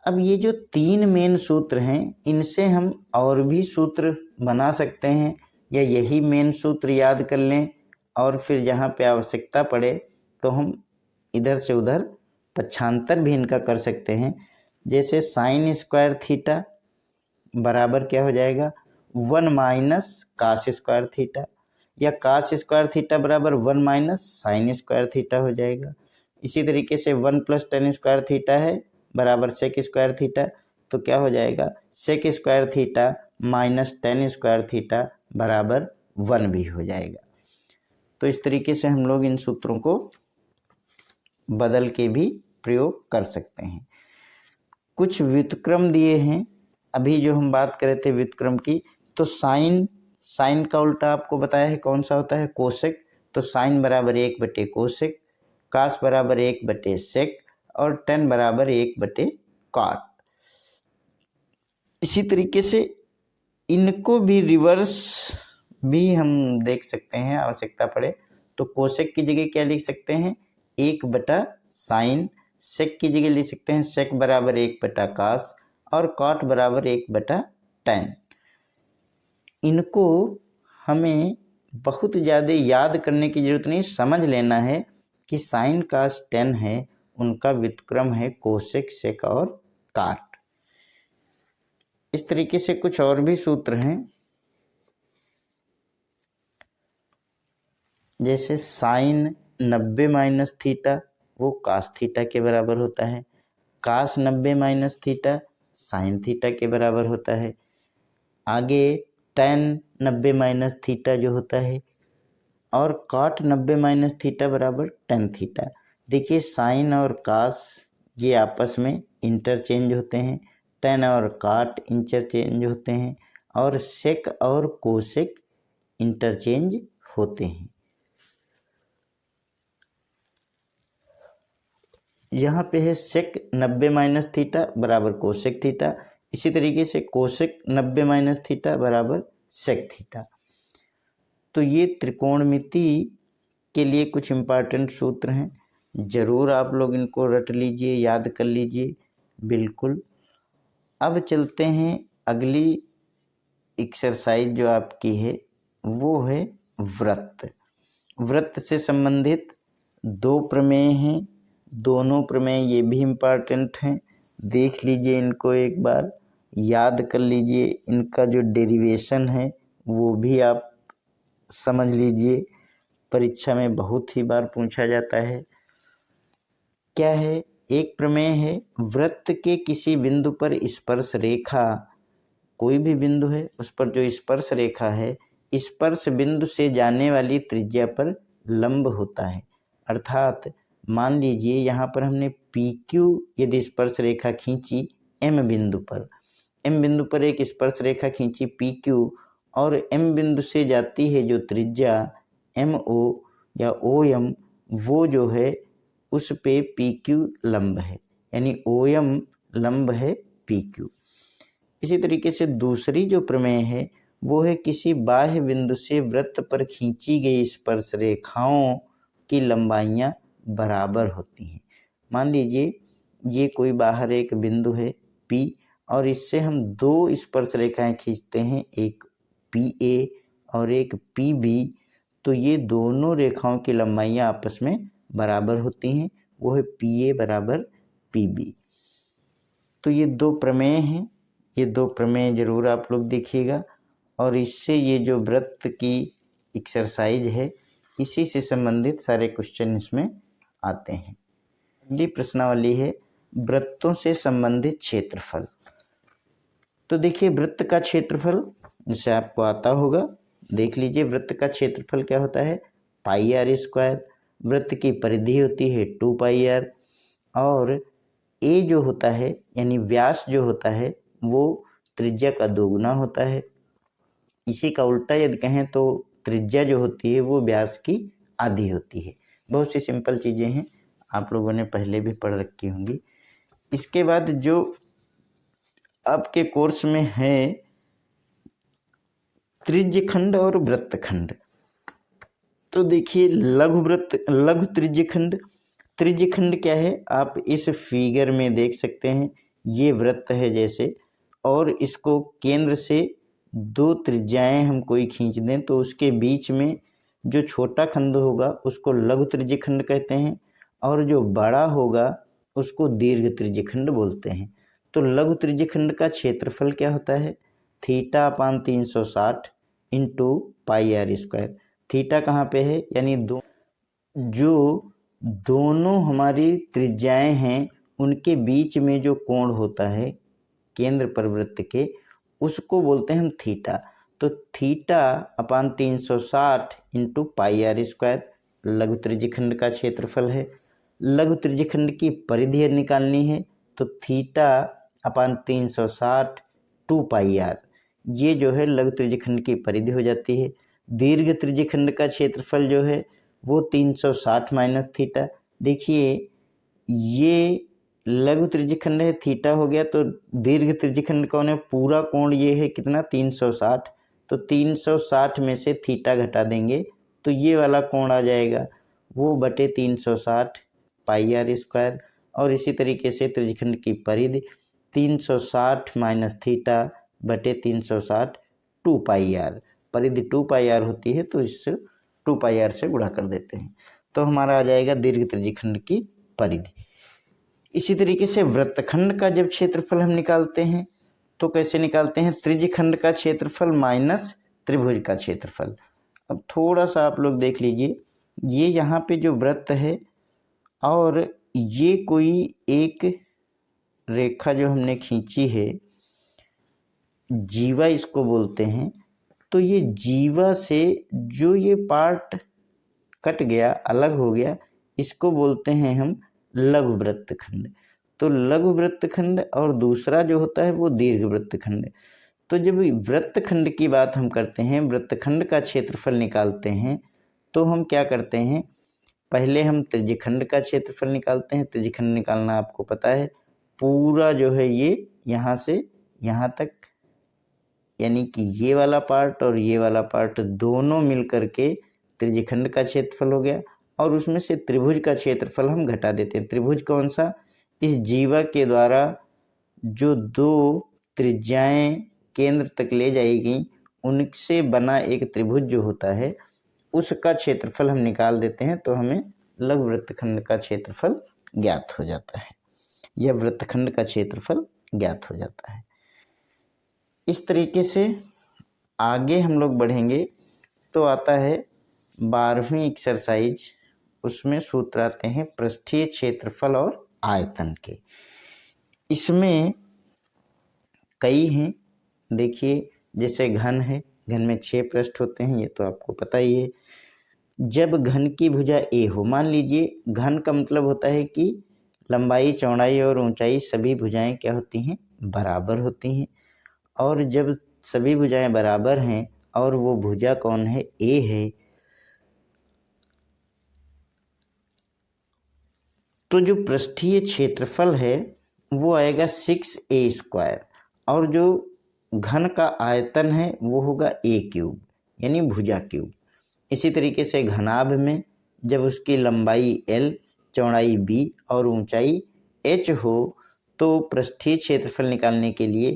अब ये जो 3 मेन सूत्र हैं, इनसे हम और भी सूत्र बना सकते हैं, या यही मेन सूत्र याद कर लें और फिर जहाँ पे आवश्यकता पड़े तो हम इधर से उधर पक्षांतर भी इनका कर सकते हैं। जैसे साइन स्क्वायर थीटा बराबर क्या हो जाएगा, 1 माइनस कास स्क्वायर थीटा, या कास स्क्वायर थीटा बराबर 1 माइनस साइन स्क्वायर थीटा हो जाएगा। इसी तरीके से 1 प्लस टेन स्क्वायर थीटा है बराबर सेक स्क्वायर थीटा, तो क्या हो जाएगा, sec square theta minus tan square theta बराबर 1 भी हो जाएगा। तो इस तरीके से हम लोग इन सूत्रों को बदल के भी प्रयोग कर सकते हैं। कुछ व्युत्क्रम दिए हैं, अभी जो हम बात कर रहे थे व्युत्क्रम की, तो साइन का उल्टा आपको बताया है कौन सा होता है, कोसेक। तो साइन बराबर 1 बटे कोसेक, कास बराबर 1 बटे सेक और टेन बराबर 1 बटे कॉट। इसी तरीके से इनको भी रिवर्स भी हम देख सकते हैं, आवश्यकता पड़े तो कोसेक की जगह क्या लिख सकते हैं, 1 बटा साइन, सेक की जगह लिख सकते हैं सेक बराबर 1 बटा कास और कॉट बराबर 1 बटा टेन। इनको हमें बहुत ज़्यादा याद करने की जरूरत नहीं, समझ लेना है कि साइन कास टेन है, उनका व्युत्क्रम है कोसेक, सेक और कॉट। इस तरीके से कुछ और भी सूत्र हैं, जैसे साइन 90 माइनस थीटा वो कास थीटा के बराबर होता है, कास 90 माइनस थीटा साइन थीटा के बराबर होता है। आगे टेन 90 माइनस थीटा जो होता है और कॉट 90 माइनस थीटा बराबर टेन थीटा। देखिए साइन और कास ये आपस में इंटरचेंज होते हैं, टेन और कॉट इंटरचेंज होते हैं और सेक और कोसेक इंटरचेंज होते हैं। यहाँ पे है सेक 90 माइनस थीटा बराबर कोसेक थीटा, इसी तरीके से कोसेक 90 माइनस थीटा बराबर सेक थीटा। तो ये त्रिकोणमिति के लिए कुछ इम्पॉर्टेंट सूत्र हैं, ज़रूर आप लोग इनको रट लीजिए, याद कर लीजिए बिल्कुल। अब चलते हैं अगली एक्सरसाइज जो आपकी है, वो है वृत्त। वृत्त से संबंधित 2 प्रमेय हैं, दोनों प्रमेय ये भी इम्पॉर्टेंट हैं, देख लीजिए इनको एक बार, याद कर लीजिए, इनका जो डेरिवेशन है वो भी आप समझ लीजिए, परीक्षा में बहुत ही बार पूछा जाता है। क्या है, एक प्रमेय है, वृत्त के किसी बिंदु पर स्पर्श रेखा, कोई भी बिंदु है उस पर जो स्पर्श रेखा है, स्पर्श बिंदु से जाने वाली त्रिज्या पर लंब होता है। अर्थात मान लीजिए यहाँ पर हमने PQ यदि स्पर्श रेखा खींची M बिंदु पर एक स्पर्श रेखा खींची PQ और M बिंदु से जाती है जो त्रिज्या MO या OM, वो जो है उस पे PQ लंब है, यानी OM लंब है PQ। इसी तरीके से दूसरी जो प्रमेय है वो है किसी बाह्य बिंदु से वृत्त पर खींची गई स्पर्श रेखाओं की लंबाइयाँ बराबर होती हैं। मान लीजिए ये कोई बाहर एक बिंदु है P और इससे हम 2 स्पर्श रेखाएं खींचते हैं, एक PA और एक PB, तो ये दोनों रेखाओं की लंबाइयाँ आपस में बराबर होती हैं, वो है PA बराबर PB। तो ये 2 प्रमेय हैं, ये 2 प्रमेय जरूर आप लोग देखिएगा और इससे ये जो वृत्त की एक्सरसाइज है इसी से संबंधित सारे क्वेश्चन इसमें आते हैं। अगली प्रश्नावली है वृत्तों से संबंधित क्षेत्रफल। तो देखिए वृत्त का क्षेत्रफल जैसे आपको आता होगा, देख लीजिए वृत्त का क्षेत्रफल क्या होता है, पाई आर स्क्वायर। वृत्त की परिधि होती है 2 पाई आर और ए जो होता है यानी व्यास जो होता है वो त्रिज्या का 2 गुना होता है। इसी का उल्टा यदि कहें तो त्रिज्या जो होती है वो व्यास की आधी होती है। बहुत सी सिंपल चीज़ें हैं, आप लोगों ने पहले भी पढ़ रखी होंगी। इसके बाद जो आपके कोर्स में है त्रिज्यखंड और वृत्तखंड, तो देखिए लघु त्रिज्यखंड। त्रिज्यखंड क्या है आप इस फिगर में देख सकते हैं ये वृत्त है जैसे, और इसको केंद्र से दो त्रिज्याएं हम कोई खींच दें तो उसके बीच में जो छोटा खंड होगा उसको लघु त्रिज्यखंड कहते हैं, और जो बड़ा होगा उसको दीर्घ त्रिज्यखंड बोलते हैं। तो लघु त्रिज्यखंड का क्षेत्रफल क्या होता है? Theta upon 360 into pi r square. Theta कहाँ पे है? यानी जो दोनों हमारी त्रिज्याएं हैं उनके बीच में जो कोण होता है केंद्र पर वृत्त के, उसको बोलते हैं हम थीटा। तो theta upon 360 into pi r square लघु त्रिज्यखंड का क्षेत्रफल है। लघु त्रिज्यखंड की परिधि निकालनी है तो थीटा अपान 360 2 पाई आर, ये जो है लघु त्रिज्यखंड की परिधि हो जाती है। दीर्घ त्रिज्यखंड का क्षेत्रफल जो है वो 360 माइनस थीटा। देखिए ये लघु त्रिज्यखंड है, थीटा हो गया, तो दीर्घ त्रिज्यखंड कौन है? पूरा कोण ये है कितना? 360। तो 360 में से थीटा घटा देंगे तो ये वाला कोण आ जाएगा वो बटे 360 पाई आर स्क्वायर। और इसी तरीके से त्रिज्यखंड की परिधि 360 माइनस थीटा बटे 360 2 पाई आर। परिधि 2 पाई आर होती है तो इस 2 पाई आर से गुणा कर देते हैं तो हमारा आ जाएगा दीर्घ त्रिज्यखंड की परिधि। इसी तरीके से वृत्तखंड का जब क्षेत्रफल हम निकालते हैं तो कैसे निकालते हैं? त्रिज्यखंड का क्षेत्रफल माइनस त्रिभुज का क्षेत्रफल। अब थोड़ा सा आप लोग देख लीजिए, ये यहाँ पे जो वृत्त है और ये कोई एक रेखा जो हमने खींची है, जीवा इसको बोलते हैं। तो ये जीवा से जो ये पार्ट कट गया, अलग हो गया, इसको बोलते हैं हम लघु वृत्तखंड। तो लघु वृत्तखंड और दूसरा जो होता है वो दीर्घ वृत्तखंड। तो जब वृत्तखंड की बात हम करते हैं, वृत्तखंड का क्षेत्रफल निकालते हैं तो हम क्या करते हैं? पहले हम त्रिज्यखंड का क्षेत्रफल निकालते हैं। त्रिज्यखंड निकालना आपको पता है, पूरा जो है ये यहाँ से यहाँ तक, यानी कि ये वाला पार्ट और ये वाला पार्ट दोनों मिल करके त्रिज्यखंड का क्षेत्रफल हो गया। और उसमें से त्रिभुज का क्षेत्रफल हम घटा देते हैं। त्रिभुज कौन सा? इस जीवा के द्वारा जो दो त्रिज्याएं केंद्र तक ले जाएगी उनसे बना एक त्रिभुज जो होता है उसका क्षेत्रफल हम निकाल देते हैं तो हमें लघु वृत्तखंड का क्षेत्रफल ज्ञात हो जाता है, या वृत्तखंड का क्षेत्रफल ज्ञात हो जाता है। इस तरीके से आगे हम लोग बढ़ेंगे तो आता है 12वीं एक्सरसाइज। उसमें सूत्र आते हैं पृष्ठीय क्षेत्रफल और आयतन के। इसमें कई हैं, देखिए जैसे घन है, घन में 6 पृष्ठ होते हैं, ये तो आपको पता ही है। जब घन की भुजा ए हो, मान लीजिए घन का मतलब होता है कि लंबाई, चौड़ाई और ऊंचाई सभी भुजाएं क्या होती हैं? बराबर होती हैं। और जब सभी भुजाएं बराबर हैं और वो भुजा कौन है? ए है, तो जो पृष्ठीय क्षेत्रफल है वो आएगा 6a स्क्वायर, और जो घन का आयतन है वो होगा a क्यूब, यानी भुजा क्यूब। इसी तरीके से घनाभ में जब उसकी लंबाई l, चौड़ाई b और ऊंचाई h हो तो पृष्ठीय क्षेत्रफल निकालने के लिए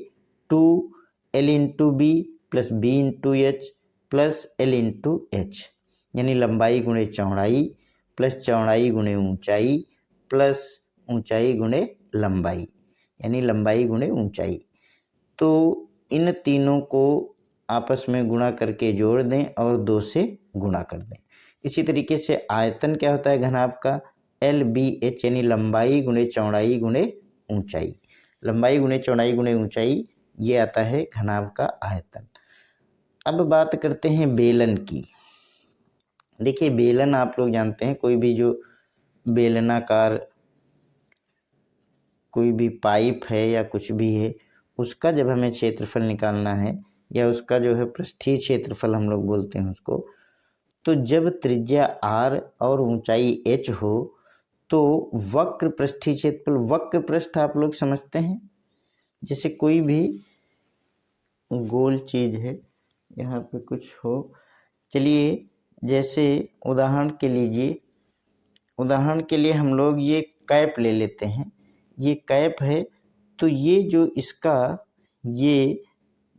2l into b plus b into h plus l into h, यानी लंबाई गुणे चौड़ाई प्लस चौड़ाई गुणे ऊंचाई प्लस ऊंचाई गुणे लंबाई, यानी लंबाई गुणे ऊंचाई। तो इन तीनों को आपस में गुणा करके जोड़ दें और 2 से गुणा कर दें। इसी तरीके से आयतन क्या होता है घनाभ का? एल बी एच, यानी लंबाई गुणे चौड़ाई गुणे ऊंचाई। लंबाई गुणे चौड़ाई गुणे ऊंचाई, ये आता है घनाभ का आयतन। अब बात करते हैं बेलन की। देखिए बेलन आप लोग जानते हैं, कोई भी जो बेलनाकार कोई भी पाइप है या कुछ भी है उसका जब हमें क्षेत्रफल निकालना है, या उसका जो है पृष्ठीय क्षेत्रफल हम लोग बोलते हैं उसको, तो जब त्रिज्या r और ऊंचाई h हो तो वक्र पृष्ठीय क्षेत्रफल, वक्र पृष्ठ आप लोग समझते हैं, जैसे कोई भी गोल चीज है, यहाँ पे कुछ हो, चलिए जैसे उदाहरण के लिए हम लोग ये कैप ले लेते हैं। ये कैप है तो ये जो इसका ये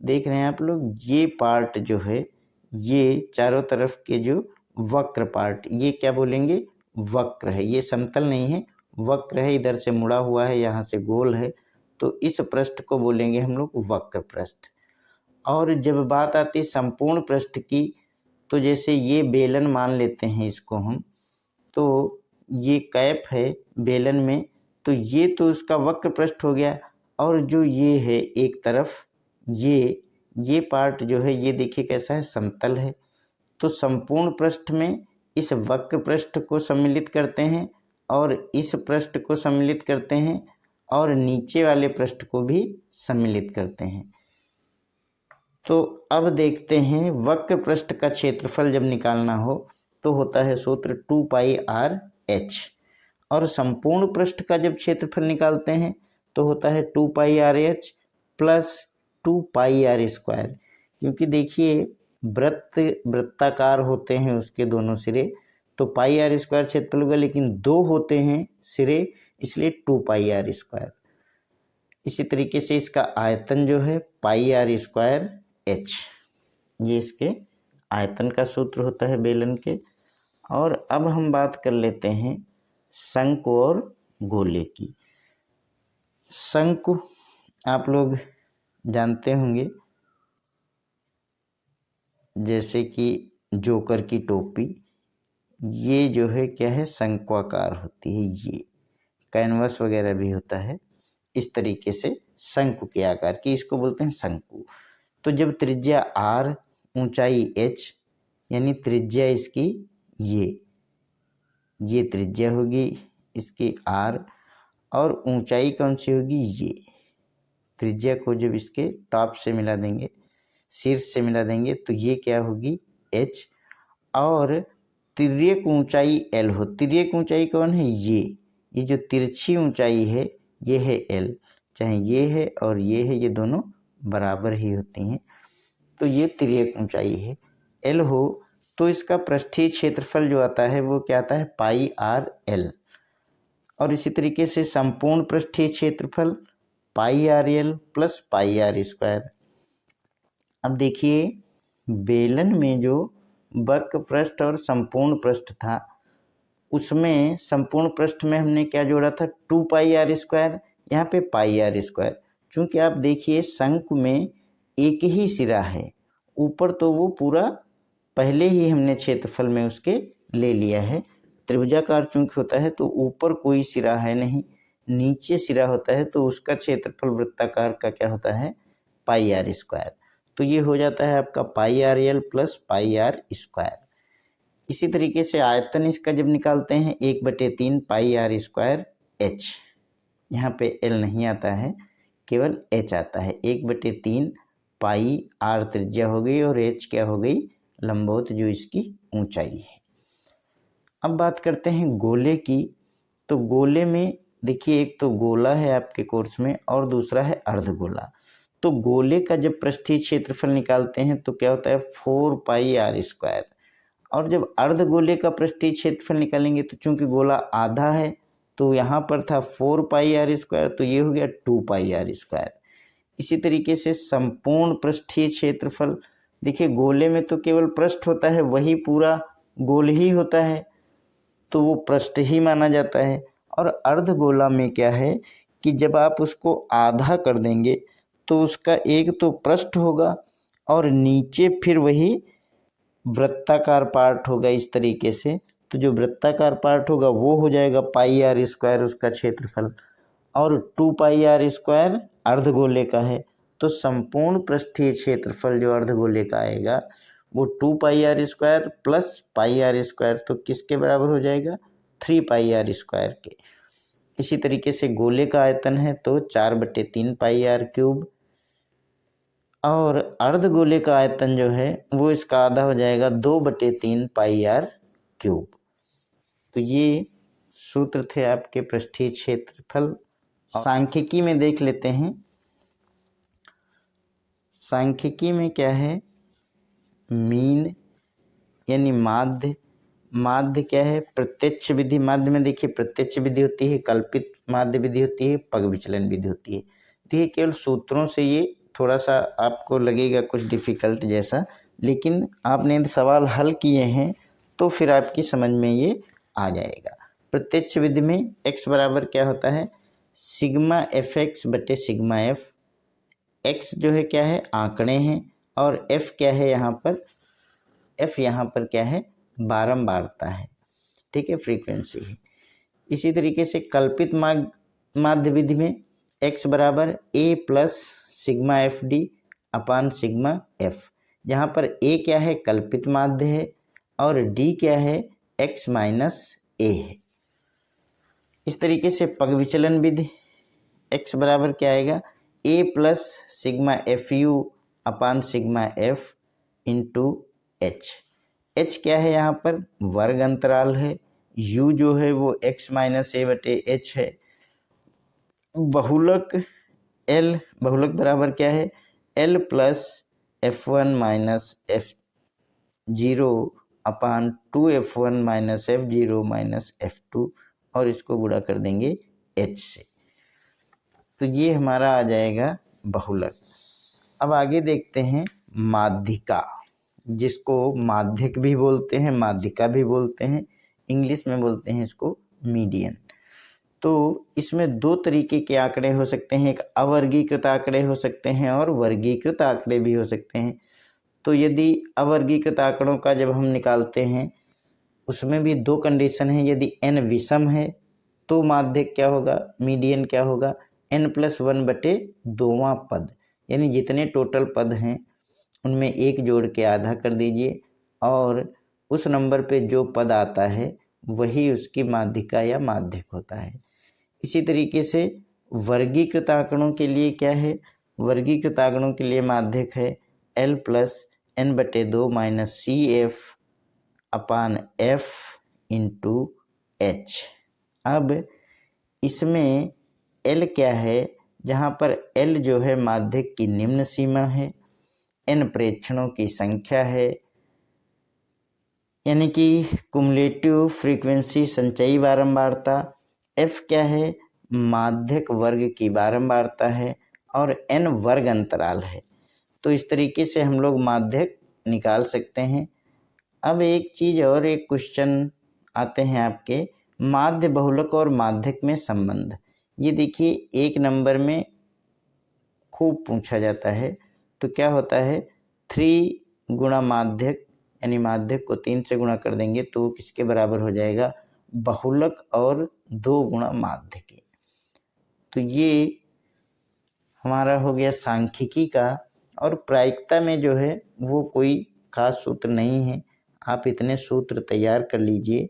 देख रहे हैं आप लोग, ये पार्ट जो है, ये चारों तरफ के जो वक्र पार्ट, ये क्या बोलेंगे, वक्र है। ये समतल नहीं है, वक्र है, इधर से मुड़ा हुआ है, यहाँ से गोल है, तो इस पृष्ठ को बोलेंगे हम लोग वक्र पृष्ठ। और जब बात आती है संपूर्ण पृष्ठ की, तो जैसे ये बेलन मान लेते हैं इसको हम, तो ये कैप है बेलन में, तो ये तो उसका वक्र पृष्ठ हो गया। और जो ये है एक तरफ, ये पार्ट जो है, ये देखिए कैसा है, समतल है। तो संपूर्ण पृष्ठ में इस वक्र पृष्ठ को सम्मिलित करते हैं और इस पृष्ठ को सम्मिलित करते हैं और नीचे वाले पृष्ठ को भी सम्मिलित करते हैं। तो अब देखते हैं वक्र पृष्ठ का क्षेत्रफल जब निकालना हो तो होता है सूत्र 2πr/h, और संपूर्ण पृष्ठ का जब क्षेत्रफल निकालते हैं तो होता है 2πr/h प्लस 2πr²। क्योंकि देखिए वृत्ताकार होते हैं उसके दोनों सिरे, तो πr² क्षेत्रफल होगा, लेकिन दो होते हैं सिरे, इसलिए 2πr²। इसी तरीके से इसका आयतन जो है πr²h, ये इसके आयतन का सूत्र होता है बेलन के। और अब हम बात कर लेते हैं शंकु और गोले की। शंकु आप लोग जानते होंगे, जैसे कि जोकर की टोपी, ये जो है क्या है, शंक्वाकार होती है। ये कैनवस वगैरह भी होता है, इस तरीके से शंकु के आकार की, इसको बोलते हैं शंकु। तो जब त्रिज्या r, ऊंचाई h, यानी त्रिज्या इसकी ये त्रिज्या होगी इसकी r, और ऊंचाई कौन सी होगी, ये त्रिज्या को जब इसके टॉप से मिला देंगे, शीर्ष से मिला देंगे, तो ये क्या होगी, h। और तिर्यक ऊंचाई l हो, तिर्यक ऊंचाई कौन है, ये जो तिरछी ऊंचाई है ये है l, चाहे ये है और ये है, ये दोनों बराबर ही होती हैं, तो ये तिर्यक ऊंचाई है l हो, तो इसका पृष्ठीय क्षेत्रफल जो आता है वो क्या आता है, πr/l। और इसी तरीके से संपूर्ण पृष्ठीय क्षेत्रफल πr/l प्लस πr²। अब देखिए बेलन में जो वक्र पृष्ठ और संपूर्ण पृष्ठ था, उसमें संपूर्ण पृष्ठ में हमने क्या जोड़ा था, 2πr², यहाँ पे πr²। चूँकि आप देखिए शंकु में एक ही सिरा है, ऊपर तो वो पूरा पहले ही हमने क्षेत्रफल में उसके ले लिया है। त्रिभुजाकार चूँकि होता है तो ऊपर कोई सिरा है नहीं, नीचे सिरा होता है, तो उसका क्षेत्रफल वृत्ताकार का क्या होता है, πr²। तो ये हो जाता है आपका πr/l प्लस πr²। इसी तरीके से आयतन इसका जब निकालते हैं 1/3 πr²h, यहाँ पे l नहीं आता है, केवल h आता है। 1/3 πr त्रिज्या हो गई और h क्या हो गई, लंबवत जो इसकी ऊंचाई है। अब बात करते हैं गोले की। तो गोले में देखिए एक तो गोला है आपके कोर्स में और दूसरा है अर्धगोला। तो गोले का जब पृष्ठीय क्षेत्रफल निकालते हैं तो क्या होता है, 4πr²। और जब अर्धगोले का पृष्ठीय क्षेत्रफल निकालेंगे तो चूंकि गोला आधा है, तो यहाँ पर था 4πr², तो ये हो गया 2πr²। इसी तरीके से संपूर्ण पृष्ठीय क्षेत्रफल, देखिए गोले में तो केवल पृष्ठ होता है, वही पूरा गोल ही होता है, तो वो पृष्ठ ही माना जाता है। और अर्धगोला में क्या है कि जब आप उसको आधा कर देंगे तो उसका एक तो पृष्ठ होगा और नीचे फिर वही वृत्ताकार पार्ट होगा इस तरीके से। तो जो वृत्ताकार पार्ट होगा वो हो जाएगा πr² उसका क्षेत्रफल, और 2πr² अर्धगोले का है। तो संपूर्ण पृष्ठीय क्षेत्रफल जो अर्धगोले का आएगा वो 2πr² प्लस πr², तो किसके बराबर हो जाएगा, 3πr² के। इसी तरीके से गोले का आयतन है तो 4/3 πr³, और अर्धगोले का आयतन जो है वो इसका आधा हो जाएगा 2/3 πr³। तो ये सूत्र थे आपके पृष्ठीय क्षेत्रफल। सांख्यिकी में देख लेते हैं। सांख्यिकी में क्या है, मीन यानी माध्य। माध्य क्या है, प्रत्यक्ष विधि। माध्य में देखिए प्रत्यक्ष विधि होती है, कल्पित माध्य विधि होती है, पग विचलन विधि होती है। देखिए केवल सूत्रों से ये थोड़ा सा आपको लगेगा कुछ डिफ़िकल्ट जैसा, लेकिन आपने यदि सवाल हल किए हैं तो फिर आपकी समझ में ये आ जाएगा। प्रत्यक्ष विधि में x बराबर क्या होता है, सिग्मा एफ एक्स बटे सिग्मा एफ। x जो है क्या है, आंकड़े हैं, और f क्या है यहाँ पर, f यहाँ पर क्या है, बारंबारता है, ठीक है, फ्रीक्वेंसी है। इसी तरीके से कल्पित माध्य विधि में x बराबर a plus sigma F D upon sigma F, जहाँ पर a क्या है, कल्पित माध्य है, और d क्या है, x माइनस a है। इस तरीके से पग विचलन विधि x बराबर क्या आएगा, a plus sigma F you upon sigma F into H. h क्या है यहाँ पर, वर्ग अंतराल है, u जो है वो x माइनस ए बटे एच है। बहुलक L, बहुलक बराबर क्या है, L plus F1 minus F0 अपान 2F1 minus F0 minus F2, और इसको गुणा कर देंगे H से, तो ये हमारा आ जाएगा बहुलक। अब आगे देखते हैं माध्यिका, जिसको माध्यक भी बोलते हैं, माध्यिका भी बोलते हैं, इंग्लिश में बोलते हैं इसको मीडियन। तो इसमें दो तरीके के आंकड़े हो सकते हैं, एक अवर्गीकृत आंकड़े हो सकते हैं और वर्गीकृत आंकड़े भी हो सकते हैं। तो यदि अवर्गीकृत आंकड़ों का जब हम निकालते हैं उसमें भी दो कंडीशन है, यदि n विषम है तो माध्यक क्या होगा, मीडियन क्या होगा, n प्लस 1 बटे 2वां पद, यानी जितने टोटल पद हैं उनमें एक जोड़ के आधा कर दीजिए, और उस नंबर पे जो पद आता है वही उसकी माध्यिका या माध्यक होता है। इसी तरीके से वर्गीकृत आंकड़ों के लिए क्या है, वर्गीकृत आंकड़ों के लिए माध्यक है L प्लस n बटे 2 minus C F upon F into H. अब इसमें L क्या है, जहाँ पर L जो है माध्यक की निम्न सीमा है, n प्रेक्षणों की संख्या है, यानी कि कुमुलेटिव फ्रीक्वेंसी संचयी बारंबारता, f क्या है, माध्यक वर्ग की बारंबारता है, और n वर्ग अंतराल है। तो इस तरीके से हम लोग माध्यक निकाल सकते हैं। अब एक चीज़ और, एक क्वेश्चन आते हैं आपके, माध्य बहुलक और माध्यक में संबंध। ये देखिए एक नंबर में खूब पूछा जाता है। तो क्या होता है, 3 गुणा माध्यक, यानी माध्यक को 3 से गुणा कर देंगे तो किसके बराबर हो जाएगा, बहुलक और 2 गुणा माध्यक। तो ये हमारा हो गया सांख्यिकी का। और प्रायिकता में जो है वो कोई खास सूत्र नहीं है, आप इतने सूत्र तैयार कर लीजिए,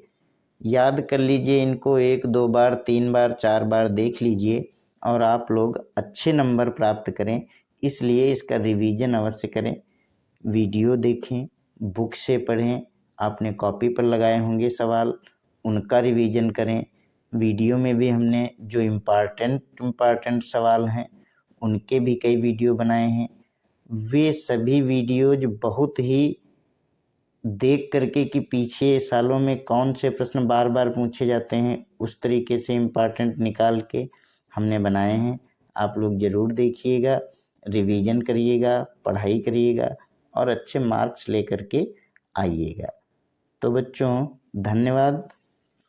याद कर लीजिए इनको, 1 2 बार 3 बार 4 बार देख लीजिए, और आप लोग अच्छे नंबर प्राप्त करें। इसलिए इसका रिवीजन अवश्य करें, वीडियो देखें, बुक से पढ़ें, आपने कॉपी पर लगाए होंगे सवाल, उनका रिवीजन करें। वीडियो में भी हमने जो इम्पॉर्टेंट सवाल हैं उनके भी कई वीडियो बनाए हैं। वे सभी वीडियोज बहुत ही देख करके कि पीछे सालों में कौन से प्रश्न बार बार पूछे जाते हैं, उस तरीके से इम्पॉर्टेंट निकाल के हमने बनाए हैं। आप लोग ज़रूर देखिएगा, रिवीजन करिएगा, पढ़ाई करिएगा, और अच्छे मार्क्स लेकर के आइएगा। तो बच्चों धन्यवाद,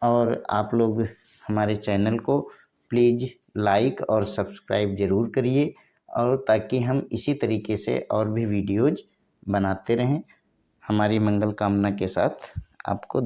और आप लोग हमारे चैनल को प्लीज़ लाइक और सब्सक्राइब ज़रूर करिए, और ताकि हम इसी तरीके से और भी वीडियोज़ बनाते रहें। हमारी मंगल कामना के साथ आपको